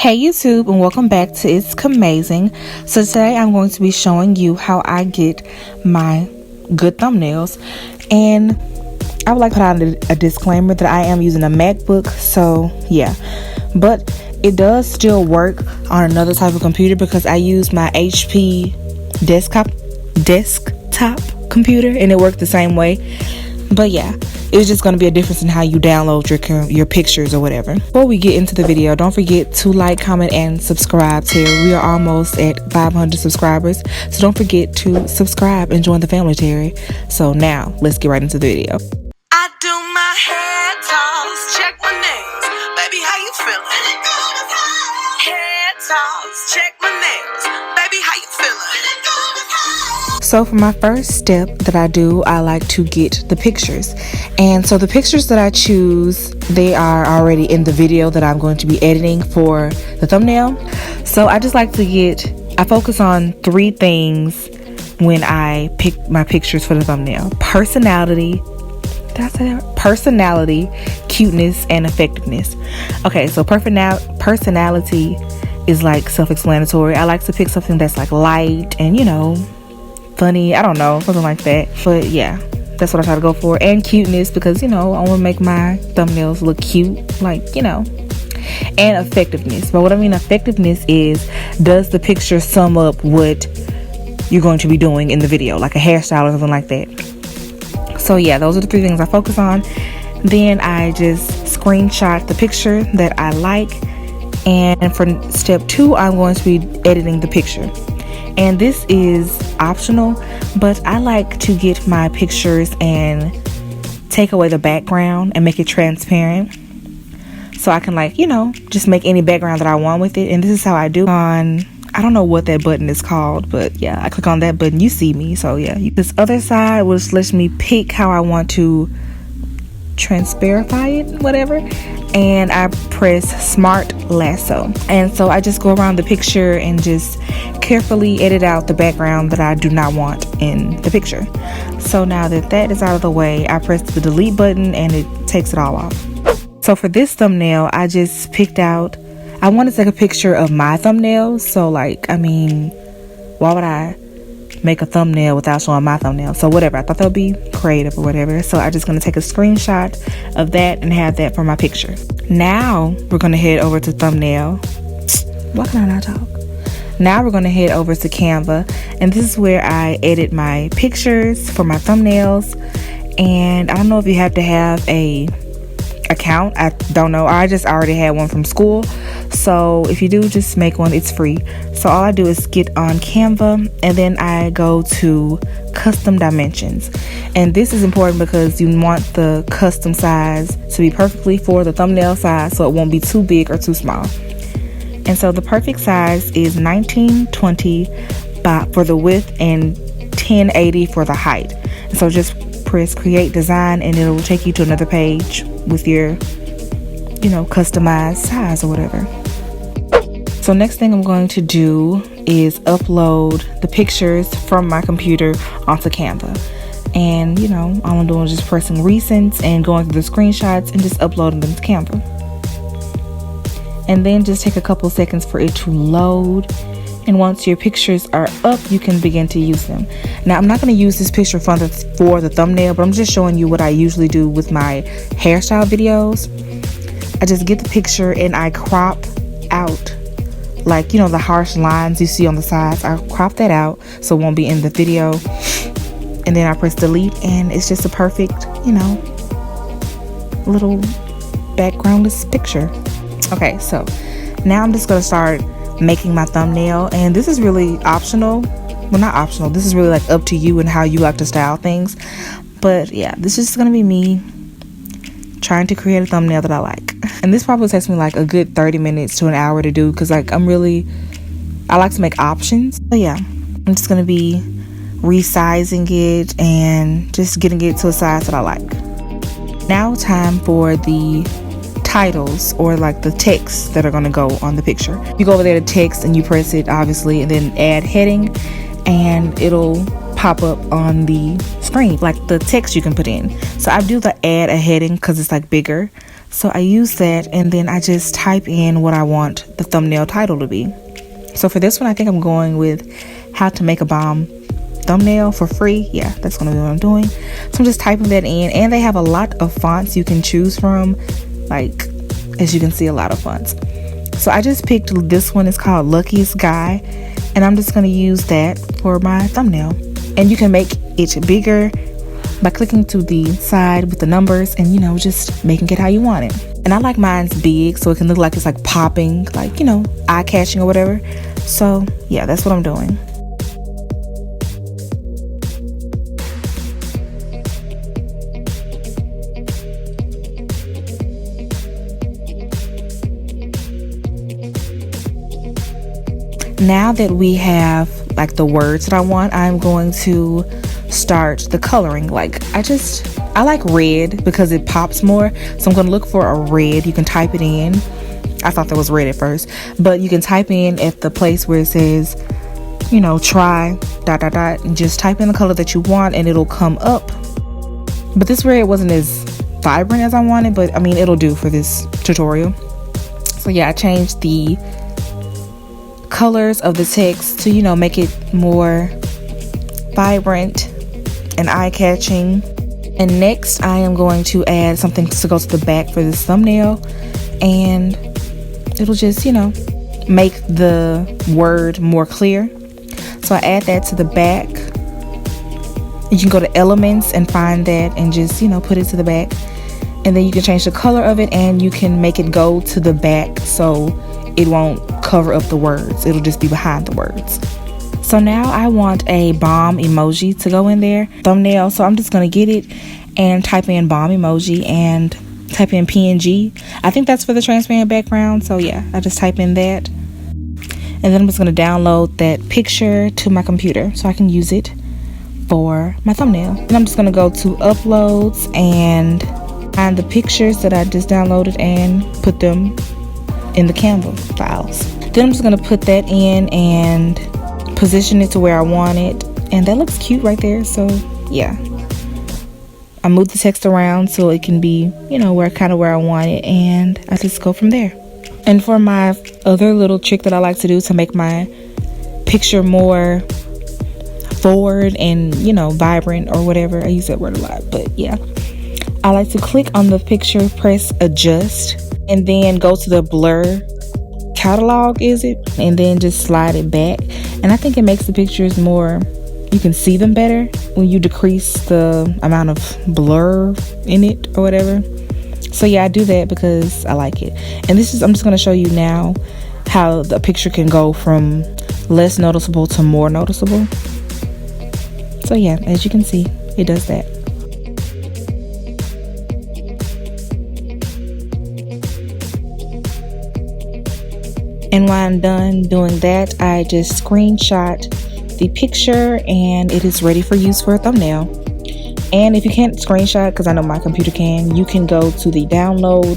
Hey YouTube, and welcome back to It's Amazing. So today I'm going to be showing you how I get my good thumbnails, and I would like to put out a disclaimer that I am using a MacBook, so yeah, but it does still work on another type of computer because I use my HP desktop computer and it worked the same way. But yeah, it's just going to be a difference in how you download your pictures or whatever. Before we get into the video, don't forget to like, comment, and subscribe. Terry, we are almost at 500 subscribers, so don't forget to subscribe and join the family, Terry. So now, let's get right into the video. I do my head toss, check my nails. Baby, how you feeling? Head toss, check my nails. Baby, how you feeling? So for my first step that I do, I like to get the pictures. And so the pictures that I choose, they are already in the video that I'm going to be editing for the thumbnail. So I just like to I focus on three things when I pick my pictures for the thumbnail. Personality, cuteness, and effectiveness. Okay, so personality is like self-explanatory. I like to pick something that's like light and, funny, I don't know, something like that. But yeah, that's what I try to go for. And cuteness, because I want to make my thumbnails look cute, and effectiveness. But what I mean effectiveness is, does the picture sum up what you're going to be doing in the video, like a hairstyle or something like that? So yeah, those are the three things I focus on. Then I just screenshot the picture that I like, and for step 2 I'm going to be editing the picture. And this is optional, but I like to get my pictures and take away the background and make it transparent, so I can just make any background that I want with it. And this is how I do I don't know what that button is called, but yeah, I click on that button, you see me. So yeah, this other side which lets me pick how I want to transparify it, whatever, and I press Smart Lasso, and so I just go around the picture and just carefully edit out the background that I do not want in the picture. So now that is out of the way, I press the delete button and it takes it all off. So for this thumbnail, I just picked out, I want to take a picture of my thumbnail. So why would I make a thumbnail without showing my thumbnail? So whatever, I thought that would be creative or whatever. So I'm just going to take a screenshot of that and have that for my picture. Now we're going to head over to thumbnail. Why can I not talk? Now we're going to head over to Canva, and this is where I edit my pictures for my thumbnails. And I don't know if you have to have a account, I don't know. I just already had one from school, so if you do, just make one. It's free. So all I do is get on Canva, and then I go to custom dimensions, and this is important because you want the custom size to be perfectly for the thumbnail size, so it won't be too big or too small. And so the perfect size is 1920 for the width and 1080 for the height. And so just press create design, and it will take you to another page with your customized size or whatever. So next thing I'm going to do is upload the pictures from my computer onto Canva. And all I'm doing is just pressing recents and going through the screenshots and just uploading them to Canva. And then just take a couple seconds for it to load. And once your pictures are up, you can begin to use them. Now, I'm not going to use this picture for the thumbnail, but I'm just showing you what I usually do with my hairstyle videos. I just get the picture and I crop out, the harsh lines you see on the sides. I crop that out so it won't be in the video. And then I press delete, and it's just a perfect, little backgroundless picture. Okay, so now I'm just going to start making my thumbnail, and this is really optional. Well, not optional, this is really up to you and how you like to style things. But yeah, this is going to be me trying to create a thumbnail that I like. And this probably takes me a good 30 minutes to an hour to do, because I like to make options. So yeah, I'm just going to be resizing it and just getting it to a size that I like. Now time for the titles, or the text that are going to go on the picture. You go over there to text and you press it, obviously, and then add heading, and it'll pop up on the screen the text you can put in. So I do the add a heading because it's bigger, So I use that, and then I just type in what I want the thumbnail title to be. So for this one, I think I'm going with how to make a bomb thumbnail for free. Yeah, that's gonna be what I'm doing. So I'm just typing that in, and they have a lot of fonts you can choose from. Like, as you can see, a lot of fonts. So I just picked this one. It's called Luckiest Guy, and I'm just gonna use that for my thumbnail. And you can make it bigger by clicking to the side with the numbers and, just making it how you want it. And I like mine's big so it can look like it's like popping, like, eye-catching or whatever. So yeah, that's what I'm doing. Now that we have like the words that I want, I'm going to start the coloring. Like, I like red because it pops more. So I'm going to look for a red. You can type it in. I thought that was red at first, but you can type in at the place where it says, try ... and just type in the color that you want and it'll come up. But this red wasn't as vibrant as I wanted, but I mean, it'll do for this tutorial. So yeah, I changed the colors of the text to make it more vibrant and eye-catching. And next I am going to add something to go to the back for this thumbnail, and it'll just make the word more clear. So I add that to the back. You can go to elements and find that and just put it to the back, and then you can change the color of it, and you can make it go to the back so it won't cover up the words. It'll just be behind the words. So now I want a bomb emoji to go in there, thumbnail. So I'm just going to get it and type in bomb emoji and type in PNG. I think that's for the transparent background. So yeah, I just type in that. And then I'm just going to download that picture to my computer so I can use it for my thumbnail. And I'm just going to go to uploads and find the pictures that I just downloaded and put them in the Canva files. Then I'm just going to put that in and position it to where I want it, and that looks cute right there. So yeah, I move the text around so it can be where I want it, and I just go from there. And for my other little trick that I like to do to make my picture more forward and vibrant or whatever, I use that word a lot, but yeah, I like to click on the picture, press adjust, and then go to the blur catalog, and then just slide it back. And I think it makes the pictures more, you can see them better when you decrease the amount of blur in it or whatever. So yeah, I do that because I like it. And I'm just going to show you now how the picture can go from less noticeable to more noticeable. So yeah, as you can see, it does that. And while I'm done doing that, I just screenshot the picture and it is ready for use for a thumbnail. And if you can't screenshot, because I know my computer can, you can go to the download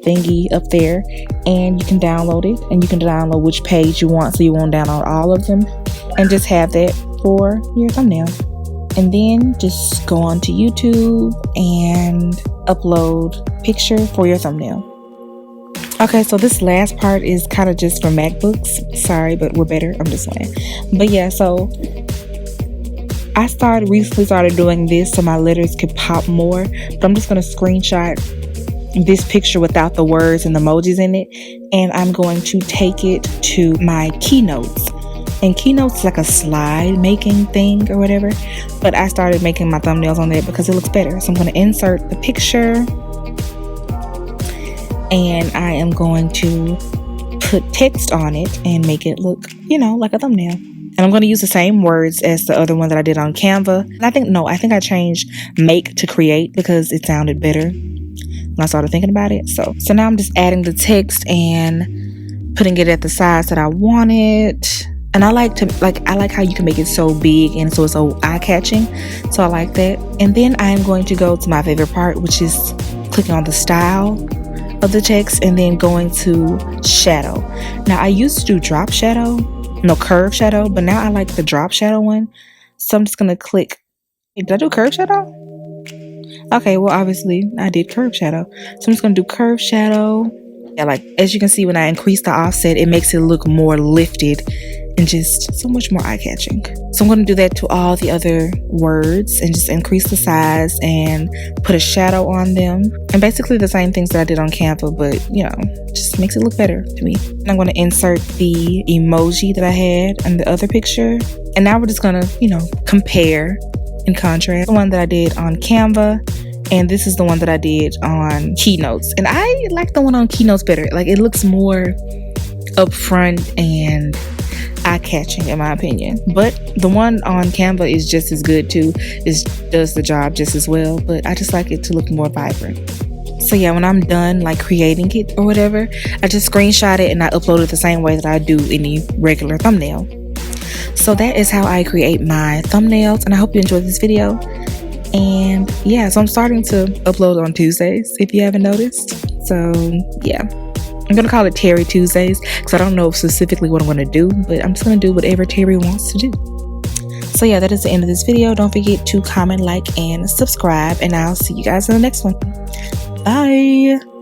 thingy up there and you can download it, and you can download which page you want so you won't download all of them, and just have that for your thumbnail. And then just go on to YouTube and upload picture for your thumbnail. Okay, so this last part is kind of just for MacBooks. Sorry, but we're better. I'm just saying. But yeah, so I recently started doing this so my letters could pop more. But I'm just going to screenshot this picture without the words and the emojis in it. And I'm going to take it to my Keynotes. And Keynotes is like a slide making thing or whatever. But I started making my thumbnails on there because it looks better. So I'm going to insert the picture. And I am going to put text on it and make it look, like a thumbnail. And I'm going to use the same words as the other one that I did on Canva. And I think I changed make to create because it sounded better when I started thinking about it. So now I'm just adding the text and putting it at the size that I want it. And I like how you can make it so big and so it's so eye-catching. So I like that. And then I am going to go to my favorite part, which is clicking on the style of the text and then going to shadow. Now I used to do curve shadow, but now I like the drop shadow one. So I'm just gonna click. Did I do curve shadow? Okay, well, obviously I did curve shadow. So I'm just going to do curve shadow. Yeah, like as you can see, when I increase the offset, it makes it look more lifted and just so much more eye-catching. So I'm going to do that to all the other words and just increase the size and put a shadow on them. And basically the same things that I did on Canva, but you know, just makes it look better to me. And I'm going to insert the emoji that I had in the other picture. And now we're just going to, you know, compare and contrast the one that I did on Canva. And this is the one that I did on Keynotes. And I like the one on Keynotes better. Like it looks more upfront and eye-catching in my opinion. But the one on Canva is just as good too. It does the job just as well. But I just like it to look more vibrant. So yeah, when I'm done like creating it or whatever, I just screenshot it and I upload it the same way that I do any regular thumbnail. So that is how I create my thumbnails. And I hope you enjoyed this video. And yeah, so I'm starting to upload on Tuesdays, if you haven't noticed. So yeah, I'm going to call it Terry Tuesdays because I don't know specifically what I'm going to do, but I'm just going to do whatever Terry wants to do. So yeah, that is the end of this video. Don't forget to comment, like, and subscribe, and I'll see you guys in the next one. Bye.